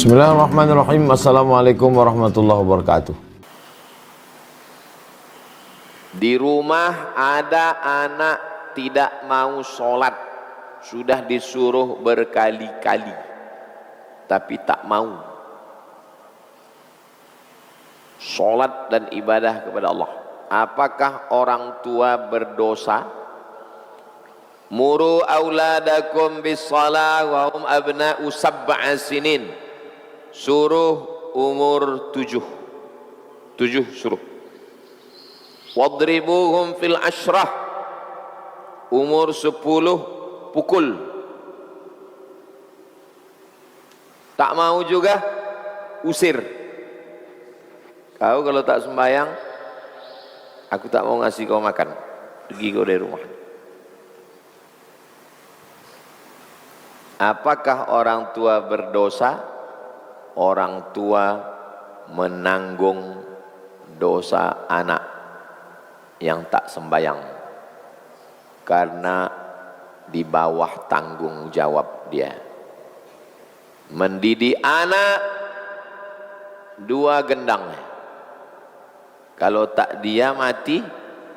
Bismillahirrahmanirrahim. Assalamualaikum warahmatullahi wabarakatuh. Di rumah ada anak tidak mau sholat, sudah disuruh berkali-kali, tapi tak mau sholat dan ibadah kepada Allah. Apakah orang tua berdosa? Muru auladakum bis shalah wa hum abna'u sab'a sinin. Suruh umur 7 suruh. Wadribuhum fil ashrah, umur 10 pukul. Tak mau juga usir. Kau kalau tak sembahyang, aku tak mau ngasih kau makan, pergi kau dari rumah. Apakah orang tua berdosa? Orang tua menanggung dosa anak yang tak sembahyang, karena di bawah tanggung jawab dia. Mendidik anak dua gendang, kalau tak dia mati,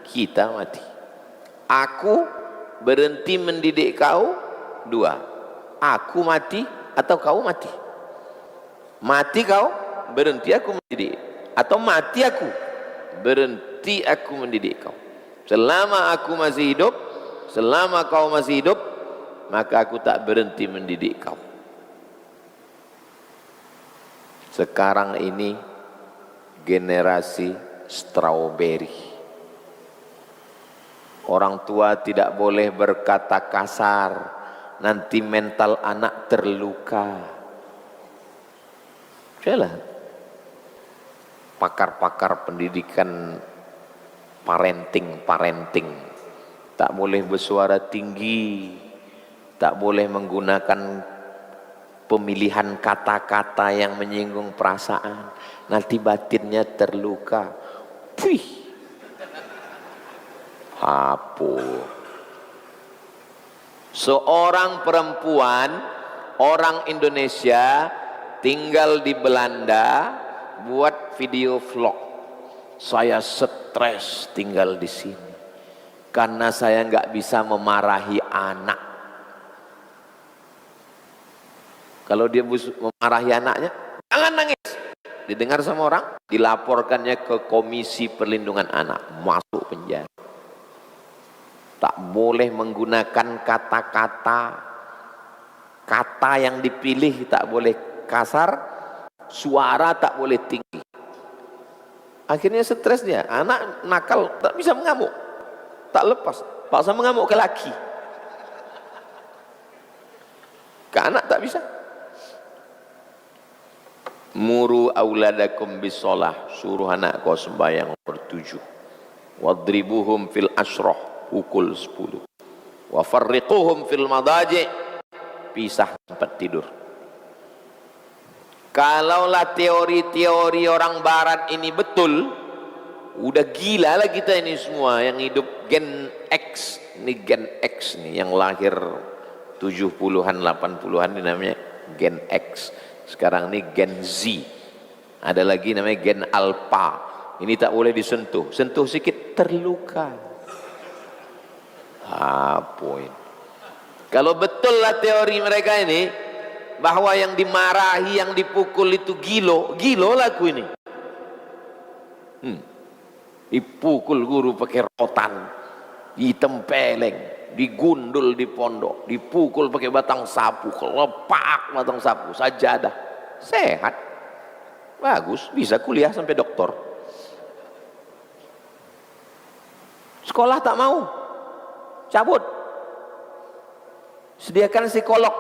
kita mati. Aku berhenti mendidik kau, dua, aku mati atau kau mati. Mati kau, berhenti aku mendidik, atau mati aku, berhenti aku mendidik kau. Selama aku masih hidup, selama kau masih hidup, maka aku tak berhenti mendidik kau. Sekarang ini generasi strawberry. Orang tua tidak boleh berkata kasar, nanti mental anak terluka. Jelas. Pakar-pakar pendidikan parenting tak boleh bersuara tinggi, tak boleh menggunakan pemilihan kata-kata yang menyinggung perasaan, nanti batinnya terluka. Wih, hapus. Seorang perempuan, orang Indonesia, tinggal di Belanda, buat video vlog. Saya stres tinggal di sini karena saya nggak bisa memarahi anak. Kalau dia memarahi anaknya, jangan nangis. Didengar sama orang, dilaporkannya ke Komisi Perlindungan Anak, masuk penjara. Tak boleh menggunakan kata yang dipilih, tak boleh kasar, suara tak boleh tinggi. Akhirnya stres dia, anak nakal, tak bisa mengamuk, tak lepas, paksa mengamuk ke laki, ke anak tak bisa. Muru auladakum bis shalah, suruh anak kau sembahyang nomor 7. Wadribuhum fil ashrah, pukul 10. Wa farriquhum fil madaji', pisah tempat tidur. Kalaulah teori-teori orang barat ini betul, udah gila lah kita ini semua yang hidup Gen X. Ini Gen X nih, yang lahir 70-an 80-an ini namanya Gen X. Sekarang ini Gen Z. Ada lagi namanya Gen Alpha. Ini tak boleh disentuh. Sentuh sedikit terluka. Poin. Kalau betul lah teori mereka ini, bahwa yang dimarahi, yang dipukul itu gilo laku ini. Dipukul guru pakai rotan, ditempeleng, digundul di pondok, dipukul pakai batang sapu, kelepak batang sapu, sajadah. Sehat, bagus, bisa kuliah sampai doktor. Sekolah tak mau, cabut. Sediakan psikolog.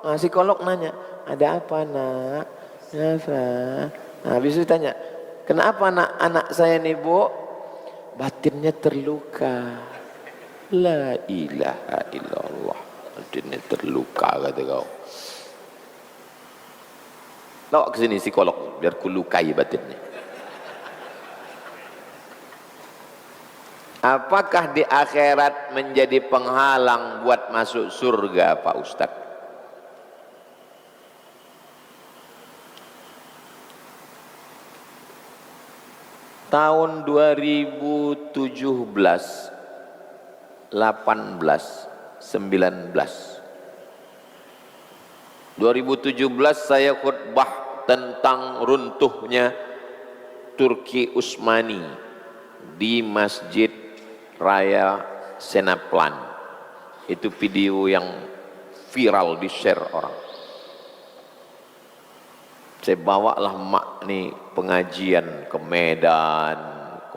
Nah, psikolog nanya, ada apa nak? Kenapa? Nah, habis itu tanya, kenapa anak saya nih bu? Batinnya terluka. La ilaha illallah. Batinnya terluka kata kau. Bawa ke sini psikolog, biar ku lukai batinnya. Apakah di akhirat menjadi penghalang buat masuk surga Pak Ustadz? tahun 2017, 18, 19. 2017 saya khutbah tentang runtuhnya Turki Utsmani di Masjid Raya Senaplan. Itu video yang viral, di-share orang. Saya bawalah mak nih pengajian ke Medan,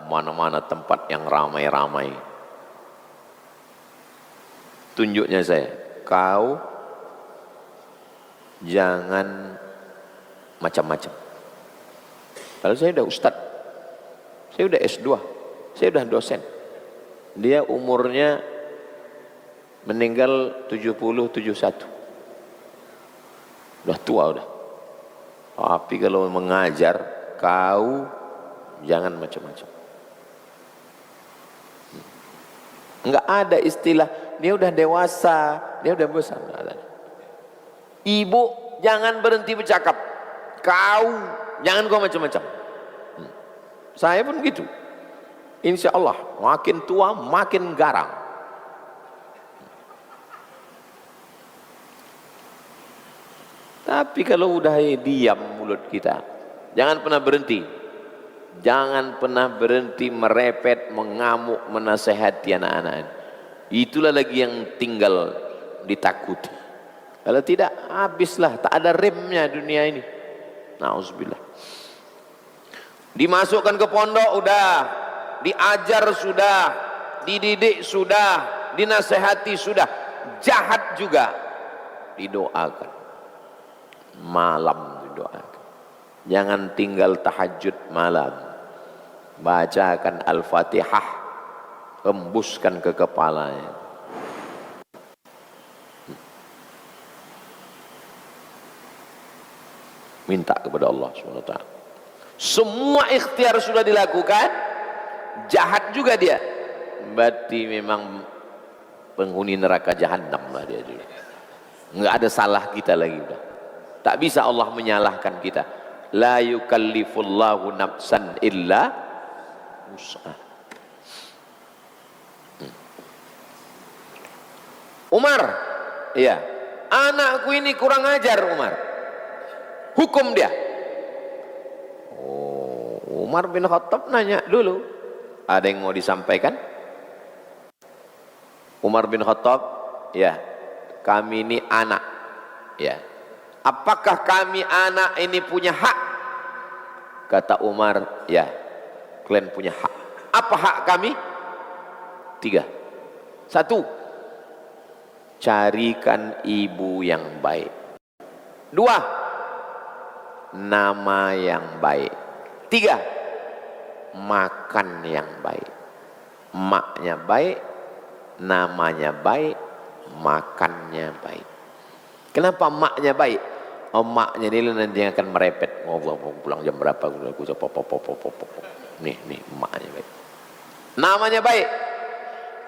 kemana-mana tempat yang ramai-ramai. Tunjuknya saya, kau jangan macam-macam. Lalu saya udah ustadz, saya udah S2, saya udah dosen. Dia umurnya meninggal 70-71. Udah tua udah. Tapi kalau mengajar, kau jangan macam-macam. Enggak ada istilah, dia udah dewasa, dia udah besar. Enggak ada. Ibu jangan berhenti bercakap. Kau jangan kau macam-macam. Saya pun gitu. Insya Allah makin tua makin garang. Tapi kalau udah diam mulut kita, jangan pernah berhenti. Jangan pernah berhenti merepet, mengamuk, menasehati anak-anak. Itulah lagi yang tinggal ditakuti. Kalau tidak, habislah, tak ada remnya dunia ini. Nauzubillah. Dimasukkan ke pondok udah, diajar sudah, dididik sudah, dinasehati sudah, jahat juga didoakan. Malam didoakan. Jangan tinggal tahajud malam. Bacakan Al-Fatihah, hembuskan ke kepalanya. Minta kepada Allah SWT. Semua ikhtiar sudah dilakukan, jahat juga dia. Berarti memang penghuni neraka jahanam lah dia juga. Enggak ada salah kita lagi udah. Tak bisa Allah menyalahkan kita. La yukallifullahu nafsan illa wus'aha. Umar, iya, anakku ini kurang ajar Umar. Hukum dia. Oh, Umar bin Khattab nanya dulu. Ada yang mau disampaikan? Umar bin Khattab, ya, kami ini anak, ya. Apakah kami anak ini punya hak? Kata Umar, ya, kalian punya hak. Apa hak kami? 3. 1, carikan ibu yang baik. 2, nama yang baik. 3, makan yang baik. Maknya baik, namanya baik, makannya baik. Kenapa maknya baik? Oh, maknya ini nanti yang akan merepet. Mau pulang jam berapa? Nih maknya baik. Namanya baik.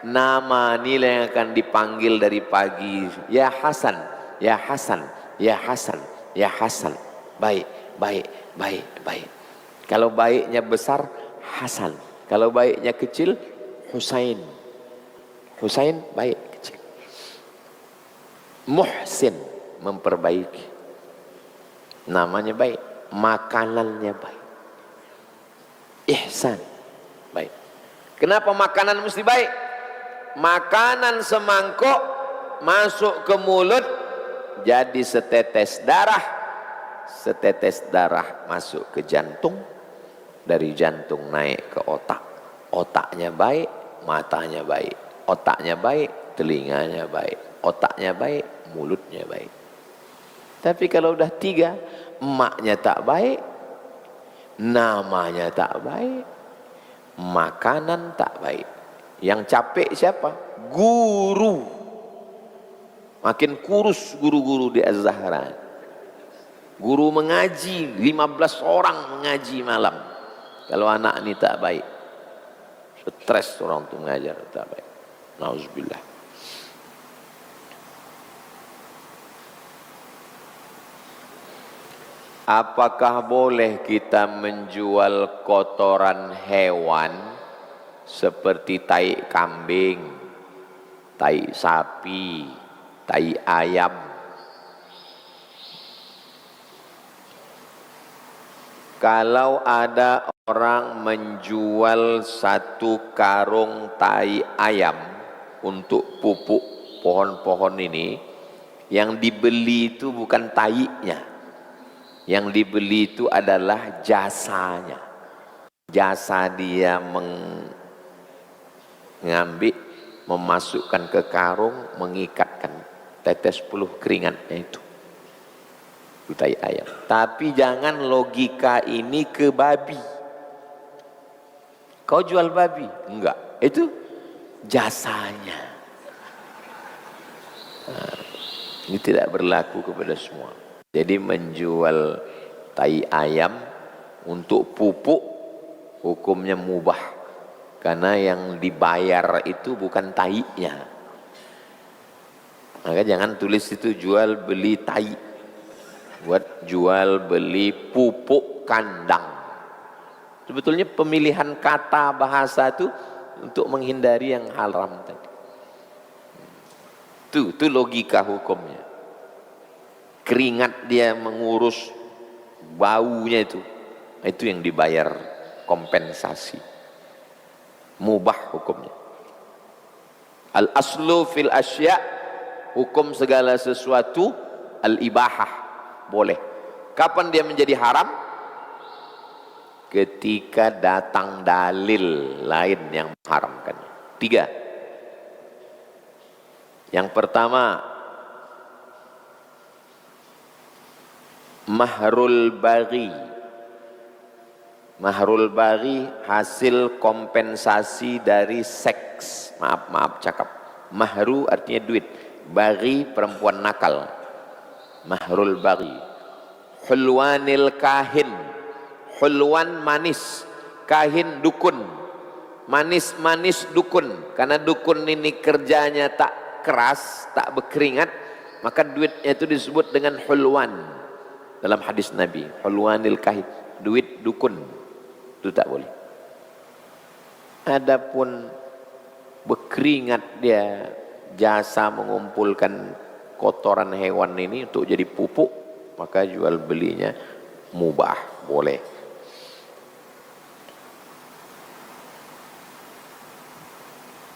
Nama nilai yang akan dipanggil dari pagi. Ya Hasan, ya Hasan, ya Hasan, ya Hasan. Baik, baik, baik, baik. Kalau baiknya besar, Hasan. Kalau baiknya kecil, Husain. Husain baik kecil. Muhsin, memperbaiki. Namanya baik, makanannya baik. Ihsan, baik. Kenapa makanan mesti baik? Makanan semangkok masuk ke mulut jadi setetes darah. Setetes darah masuk ke jantung, dari jantung naik ke otak. Otaknya baik, matanya baik. Otaknya baik, telinganya baik. Otaknya baik, mulutnya baik. Tapi kalau udah 3, emaknya tak baik, namanya tak baik, makanan tak baik. Yang capek siapa? Guru. Makin kurus guru-guru di Az-Zahra. Guru mengaji, 15 orang mengaji malam. Kalau anak ini tak baik, stres orang untuk mengajar, tak baik. Nauzubillah. apakah boleh kita menjual kotoran hewan seperti tai kambing, tai sapi, tai ayam? Kalau ada orang menjual satu karung tai ayam untuk pupuk pohon-pohon ini, yang dibeli itu bukan tainya, yang dibeli itu adalah jasanya. Jasa dia mengambil, memasukkan ke karung, mengikatkan tetes puluh keringatnya itu tai ayam. Tapi jangan logika ini ke babi. Kau jual babi? Enggak, itu jasanya. Nah, ini tidak berlaku kepada semua. Jadi menjual tai ayam untuk pupuk hukumnya mubah, karena yang dibayar itu bukan tainya. Maka jangan tulis itu jual beli tai, buat jual beli pupuk kandang. Sebetulnya pemilihan kata bahasa itu untuk menghindari yang haram tadi. Itu logika hukumnya. Keringat dia mengurus baunya itu yang dibayar kompensasi. Mubah hukumnya. Al aslu fil asya, hukum segala sesuatu al ibahah, boleh. Kapan dia menjadi haram? Ketika datang dalil lain yang mengharamkannya. 3. Yang pertama, mahrul baghi. Mahrul baghi hasil kompensasi dari seks. Maaf cakap. Mahru artinya duit, baghi perempuan nakal. Mahrul baghi. Hulwanil kahin. Hulwan manis, kahin dukun. Manis-manis dukun. Karena dukun ini kerjanya tak keras, tak berkeringat, maka duitnya itu disebut dengan hulwan. Dalam hadis Nabi, hulwanil kahin, duit dukun, itu tak boleh. Adapun berkeringat dia, jasa mengumpulkan kotoran hewan ini untuk jadi pupuk, maka jual belinya mubah, boleh.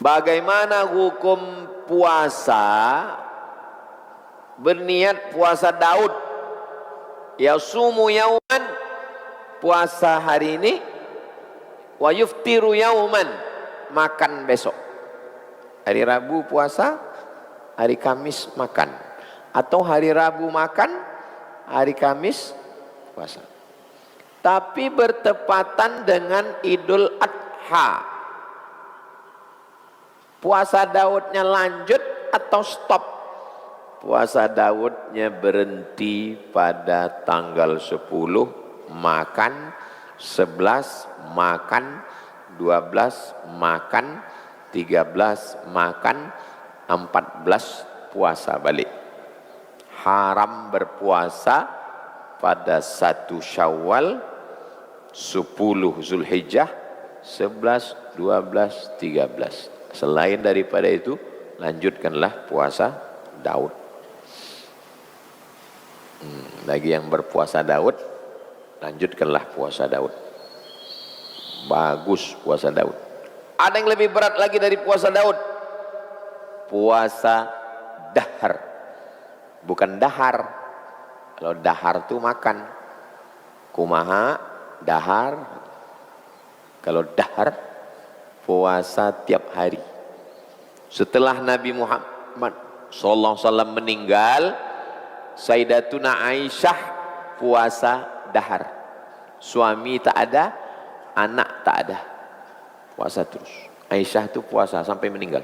Bagaimana hukum puasa? Berniat puasa Daud, yasumu yauman, puasa hari ini, wa yuftiru yauman, makan besok. Hari Rabu puasa, hari Kamis makan, atau hari Rabu makan, hari Kamis puasa. Tapi bertepatan dengan Idul Adha, puasa Daudnya lanjut atau stop? Puasa Daudnya berhenti pada tanggal 10 makan, 11 makan, 12 makan, 13 makan, 14 puasa balik. Haram berpuasa pada 1 Syawal, 10 Zulhijjah, 11, 12, 13. Selain daripada itu, lanjutkanlah puasa Daud. Bagi yang berpuasa Daud, lanjutkanlah puasa Daud. Bagus puasa Daud. Ada yang lebih berat lagi dari puasa Daud, puasa dahar. Bukan dahar. Kalau dahar itu makan, kumaha dahar. Kalau dahar, puasa tiap hari. Setelah Nabi Muhammad SAW meninggal, Sayyidatuna Aisyah puasa dahar. Suami tak ada, anak tak ada, puasa terus. Aisyah itu puasa sampai meninggal.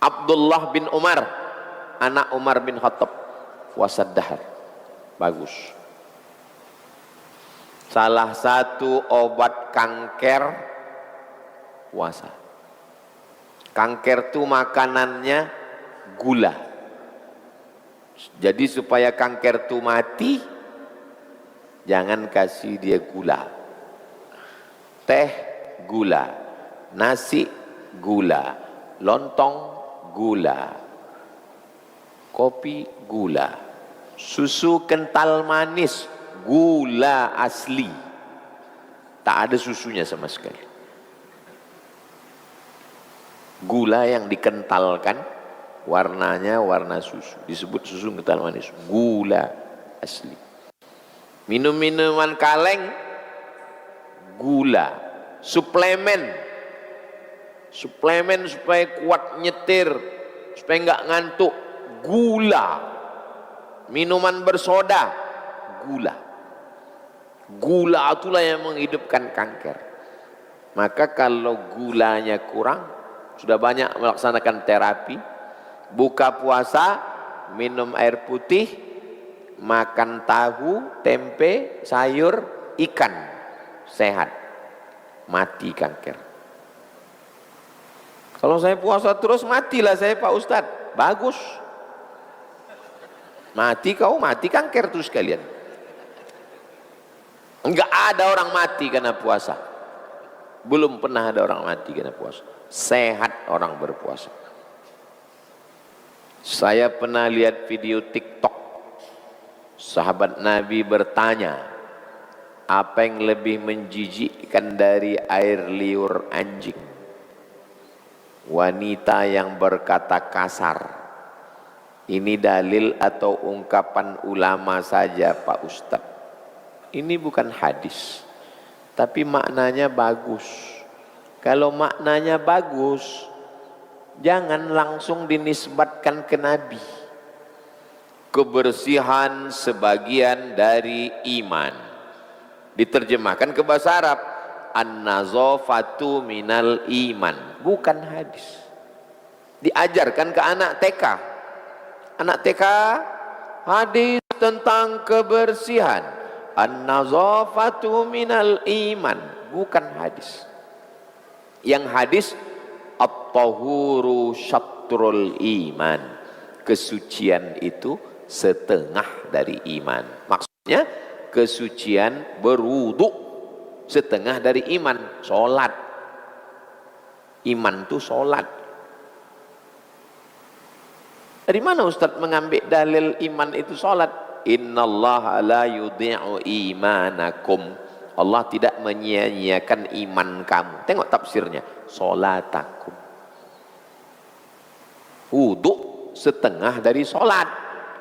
Abdullah bin Umar, anak Umar bin Khattab, puasa dahar. Bagus. Salah satu obat kanker, puasa. Kanker itu makanannya gula. Jadi supaya kanker itu mati, jangan kasih dia gula. Teh gula, nasi gula, lontong gula, kopi gula, susu kental manis gula asli, tak ada susunya sama sekali. Gula yang dikentalkan, warnanya warna susu, disebut susu kental manis, gula asli. Minum-minuman kaleng gula, suplemen supaya kuat nyetir, supaya nggak ngantuk, gula. Minuman bersoda gula itulah yang menghidupkan kanker. Maka kalau gulanya kurang, sudah banyak melaksanakan terapi, buka puasa minum air putih, makan tahu, tempe, sayur, ikan, sehat, mati kanker. Kalau saya puasa terus, matilah saya Pak Ustadz. Bagus, mati kau, mati kanker terus kalian. Enggak ada orang mati karena puasa, belum pernah ada orang mati karena puasa. Sehat orang berpuasa. Saya pernah lihat video TikTok, sahabat Nabi bertanya, apa yang lebih menjijikkan dari air liur anjing? Wanita yang berkata kasar. Ini dalil atau ungkapan ulama saja Pak Ustadz? Ini bukan hadis, tapi maknanya bagus. Kalau maknanya bagus, jangan langsung dinisbatkan ke Nabi. Kebersihan sebagian dari iman. Diterjemahkan ke bahasa Arab, an-nazafatu minal iman, bukan hadis. Diajarkan ke anak TK. Anak TK hadis tentang kebersihan, an-nazafatu minal iman, bukan hadis. Yang hadis at-tahuru syatrul iman, kesucian itu setengah dari iman. Maksudnya kesucian berwudu setengah dari iman. Sholat, iman itu sholat. Dari mana Ustadz mengambil dalil iman itu sholat? Innallaha la yudhi'u imanakum, Allah tidak menyia-nyiakan iman kamu. Tengok tafsirnya, sholatakum. Wudu setengah dari sholat,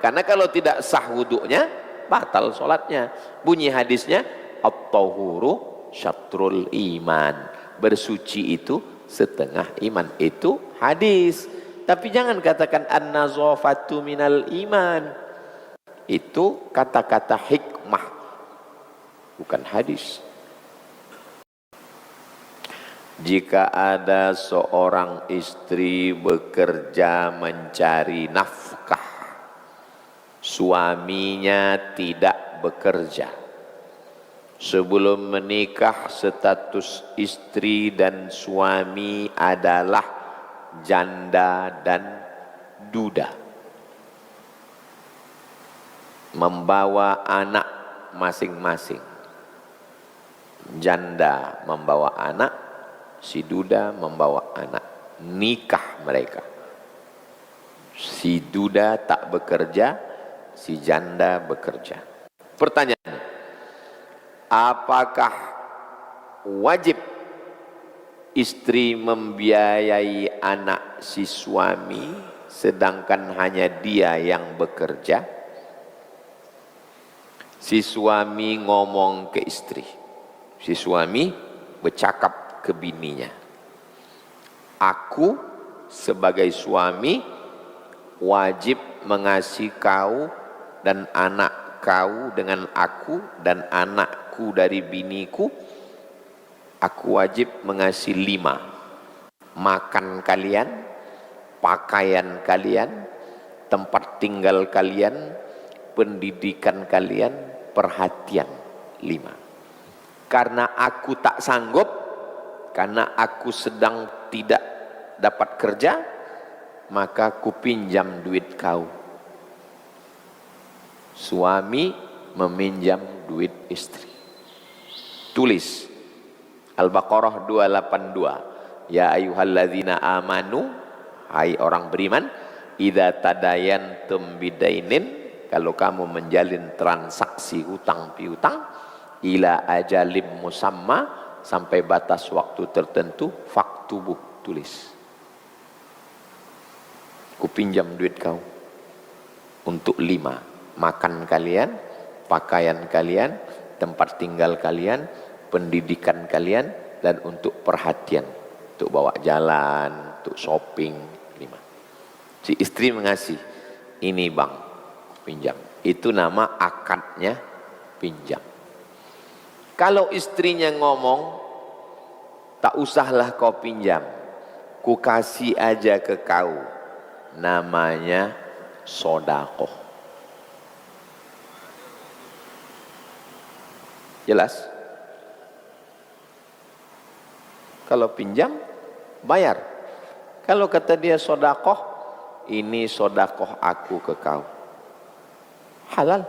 karena kalau tidak sah wudunya, batal sholatnya. Bunyi hadisnya, at-tahuru syatrul iman, bersuci itu setengah iman. Itu hadis. Tapi jangan katakan an-nazafatu minal iman. Itu kata-kata hikmah, bukan hadis. Jika ada seorang istri bekerja mencari nafkah, suaminya tidak bekerja, sebelum menikah status istri dan suami adalah janda dan duda, membawa anak masing-masing. Janda membawa anak, si duda membawa anak. Nikah mereka, si duda tak bekerja, si janda bekerja. Pertanyaan, apakah wajib istri membiayai anak si suami sedangkan hanya dia yang bekerja? Si suami ngomong ke istri, si suami bercakap ke bininya, aku sebagai suami wajib mengasihi kau dan anak kau dengan aku dan anakku dari biniku. Aku wajib mengasihi 5, makan kalian, pakaian kalian, tempat tinggal kalian, pendidikan kalian, perhatian. 5. Karena aku tak sanggup, karena aku sedang tidak dapat kerja, maka ku pinjam duit kau. suami meminjam duit istri. Tulis Al-Baqarah 282. Ya ayyuhalladzina amanu, hai orang beriman, idza tadayantum bidainin, kalau kamu menjalin transaksi hutang piutang, ila ajalim musamma, sampai batas waktu tertentu, faktubuh, tulis. Ku pinjam duit kau untuk 5, makan kalian, pakaian kalian, tempat tinggal kalian, pendidikan kalian, dan untuk perhatian, untuk bawa jalan, untuk shopping. 5. Si istri mengasih, ini bang, pinjam. Itu nama akadnya pinjam. Kalau istrinya ngomong, tak usahlah kau pinjam, ku kasih aja ke kau, namanya sodakoh. Jelas? Kalau pinjam, bayar. Kalau kata dia sodakoh, ini sodakoh aku ke kau, halal.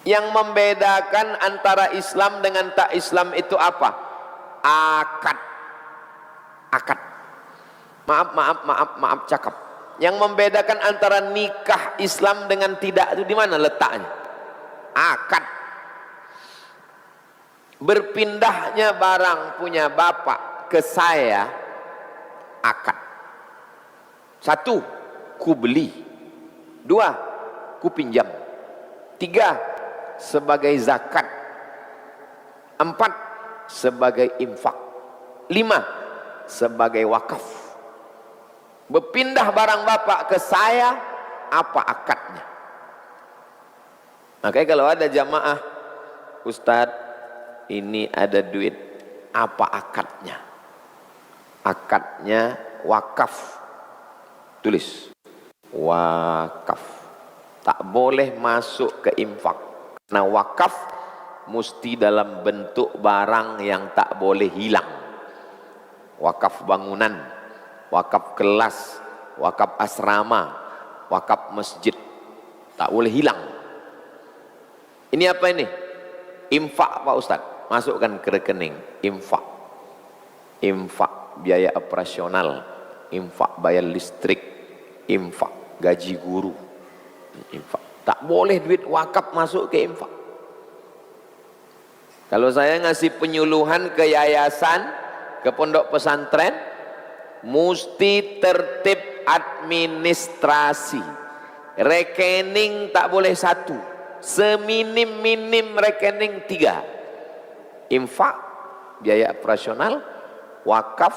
Yang membedakan antara Islam dengan tak Islam itu apa? Akad. Akad. Maaf cakap. Yang membedakan antara nikah Islam dengan tidak itu di mana letaknya? Akad. Berpindahnya barang punya bapak ke saya, akad. 1, ku beli. 2, ku pinjam. 3, sebagai zakat. 4, sebagai infak. 5, sebagai wakaf. Berpindah barang bapak ke saya, apa akadnya? Makanya kalau ada jamaah, Ustadz, ini ada duit, apa akadnya? Akadnya wakaf. Tulis, wakaf. Tak boleh masuk ke infak. Karena wakaf mesti dalam bentuk barang yang tak boleh hilang. Wakaf bangunan, wakaf kelas, wakaf asrama, wakaf masjid, tak boleh hilang. Ini apa ini? Infak Pak Ustadz. Masukkan ke rekening. Infak. Infak biaya operasional, infak bayar listrik, infak gaji guru, infak. Tak boleh duit wakaf masuk ke infak. Kalau saya ngasih penyuluhan ke yayasan, ke pondok pesantren, mesti tertib administrasi. Rekening tak boleh 1, seminim-minim rekening 3. Infak, biaya operasional, wakaf,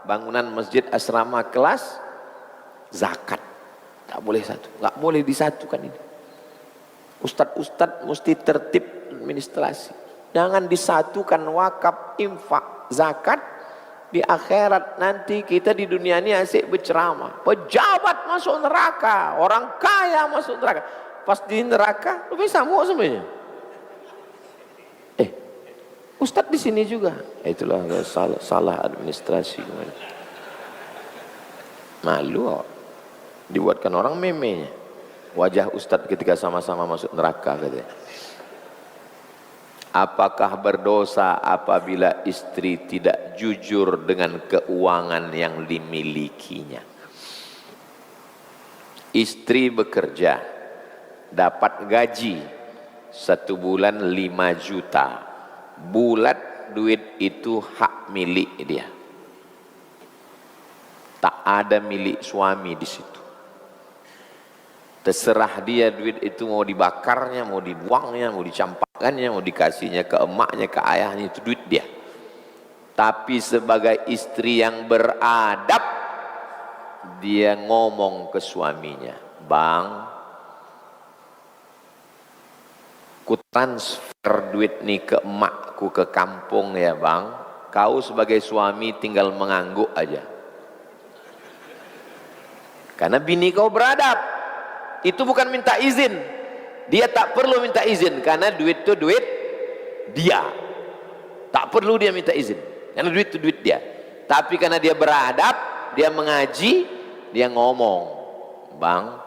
bangunan masjid, asrama, kelas, zakat. Tak boleh 1, nggak boleh disatukan ini. Ustadz mesti tertib administrasi. Jangan disatukan wakaf, infak, zakat. Di akhirat nanti kita di dunia ini asik berceramah. Pejabat masuk neraka, orang kaya masuk neraka. Pas di neraka, lebih sama semuanya. Ustadz di sini juga. Itulah salah administrasi. Malu, dibuatkan orang memenya. Wajah Ustadz ketika sama-sama masuk neraka katanya. Apakah berdosa apabila istri tidak jujur dengan keuangan yang dimilikinya? Istri bekerja, dapat gaji 1 bulan 5 juta. Bulat duit itu hak milik dia. Tak ada milik suami di situ. Terserah dia duit itu mau dibakarnya, mau dibuangnya, mau dicampakkannya, mau dikasihnya ke emaknya, ke ayahnya, itu duit dia. Tapi sebagai istri yang beradab, dia ngomong ke suaminya, bang, ku transfer duit nih ke emakku ke kampung ya bang, kau sebagai suami tinggal mengangguk aja. Karena bini kau beradab, itu bukan minta izin, dia tak perlu minta izin karena duit itu duit dia, tak perlu dia minta izin karena duit itu duit dia. Tapi karena dia beradab, dia mengaji, dia ngomong, bang,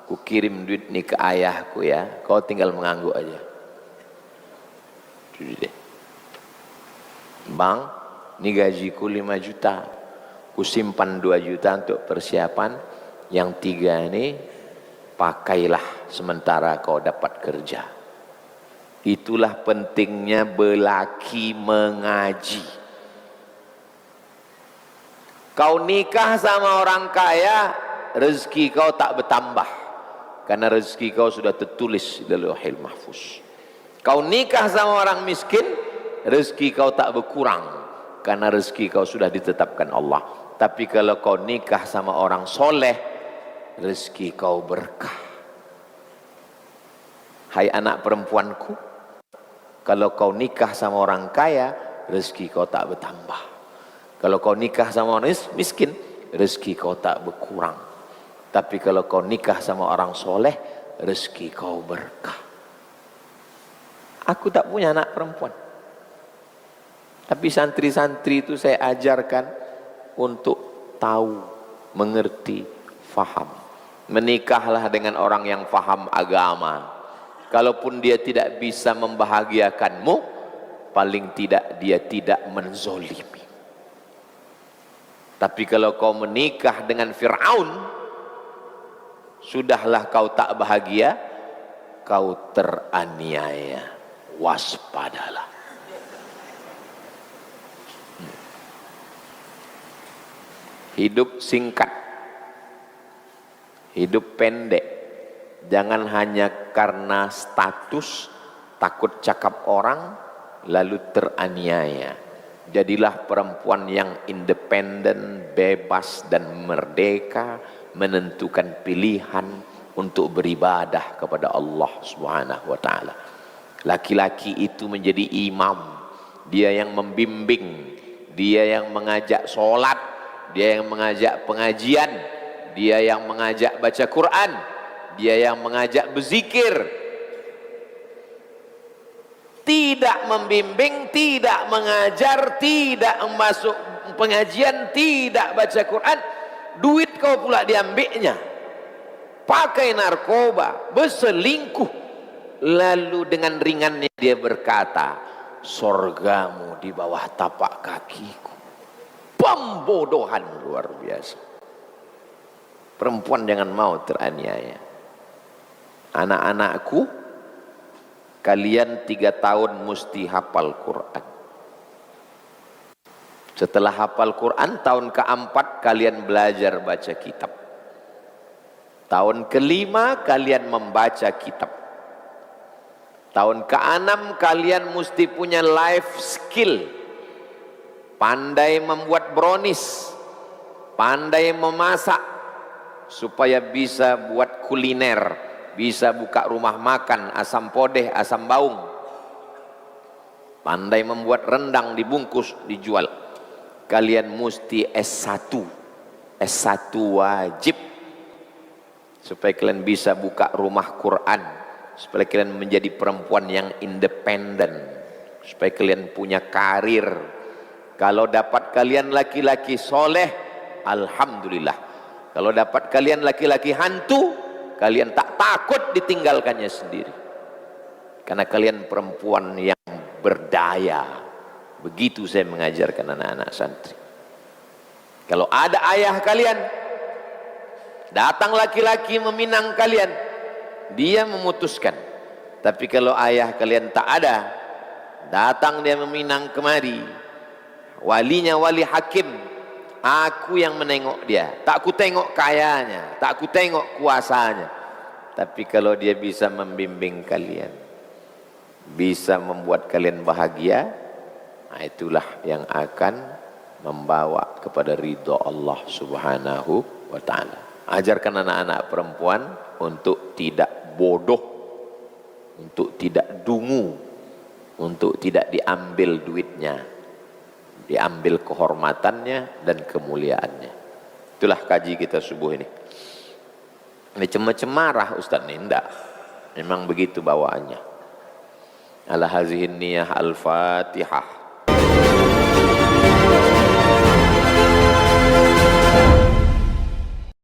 ku kirim duit ni ke ayahku ya, kau tinggal mengangguk aja. Jadi deh, bang, ini gajiku 5 juta, ku simpan 2 juta untuk persiapan, yang 3 ini pakailah sementara kau dapat kerja. Itulah pentingnya belaki mengaji. Kau nikah sama orang kaya, rezeki kau tak bertambah, karena rezeki kau sudah tertulis di Lauhil Mahfuz. Kau nikah sama orang miskin, rezeki kau tak berkurang, karena rezeki kau sudah ditetapkan Allah. Tapi kalau kau nikah sama orang soleh, rezeki kau berkah. Hai anak perempuanku, kalau kau nikah sama orang kaya, rezeki kau tak bertambah. Kalau kau nikah sama orang miskin, rezeki kau tak berkurang. Tapi kalau kau nikah sama orang soleh, rezeki kau berkah. Aku tak punya anak perempuan, tapi santri-santri itu saya ajarkan untuk tahu, mengerti, faham. Menikahlah dengan orang yang faham agama. Kalaupun dia tidak bisa membahagiakanmu, paling tidak dia tidak menzolimi. Tapi kalau kau menikah dengan Fir'aun, sudahlah kau tak bahagia, kau teraniaya. Waspadalah. Hidup singkat, hidup pendek. Jangan hanya karena status, takut cakap orang, lalu teraniaya. Jadilah perempuan yang independen, bebas dan merdeka, menentukan pilihan untuk beribadah kepada Allah Subhanahu wa taala. Laki-laki itu menjadi imam, dia yang membimbing, dia yang mengajak sholat, dia yang mengajak pengajian, dia yang mengajak baca Quran, dia yang mengajak berzikir. Tidak membimbing, tidak mengajar, tidak masuk pengajian, tidak baca Quran, duit kau pula diambilnya, pakai narkoba, berselingkuh. Lalu dengan ringannya dia berkata, sorgamu di bawah tapak kakiku. Pembodohan luar biasa. Perempuan jangan mau teraniaya. Anak-anakku, kalian 3 tahun mesti hafal Quran. Setelah hafal Quran, tahun ke-4 kalian belajar baca kitab. Tahun ke-5 kalian membaca kitab. Tahun ke-6 kalian mesti punya life skill. Pandai membuat brownies, pandai memasak, supaya bisa buat kuliner, bisa buka rumah makan, asam podeh, asam baung. Pandai membuat rendang dibungkus, dijual. Kalian mesti S1. S1 wajib. Supaya kalian bisa buka rumah Quran. Supaya kalian menjadi perempuan yang independen. Supaya kalian punya karir. Kalau dapat kalian laki-laki soleh, alhamdulillah. Kalau dapat kalian laki-laki hantu, kalian tak takut ditinggalkannya sendiri. Karena kalian perempuan yang berdaya. Begitu saya mengajarkan anak-anak santri. Kalau ada ayah kalian, datang laki-laki meminang kalian, dia memutuskan. Tapi kalau ayah kalian tak ada, datang dia meminang kemari, walinya wali hakim, aku yang menengok dia. Tak ku tengok kayanya, tak ku tengok kuasanya. Tapi kalau dia bisa membimbing kalian, bisa membuat kalian bahagia, nah itulah yang akan membawa kepada ridho Allah Subhanahu wa ta'ala. Ajarkan anak-anak perempuan untuk tidak bodoh, untuk tidak dungu, untuk tidak diambil duitnya, diambil kehormatannya dan kemuliaannya. Itulah kaji kita subuh ini. Ini cemarah Ustaz ini, enggak. Memang begitu bawaannya. Ala hazihin niyah al-Fatihah.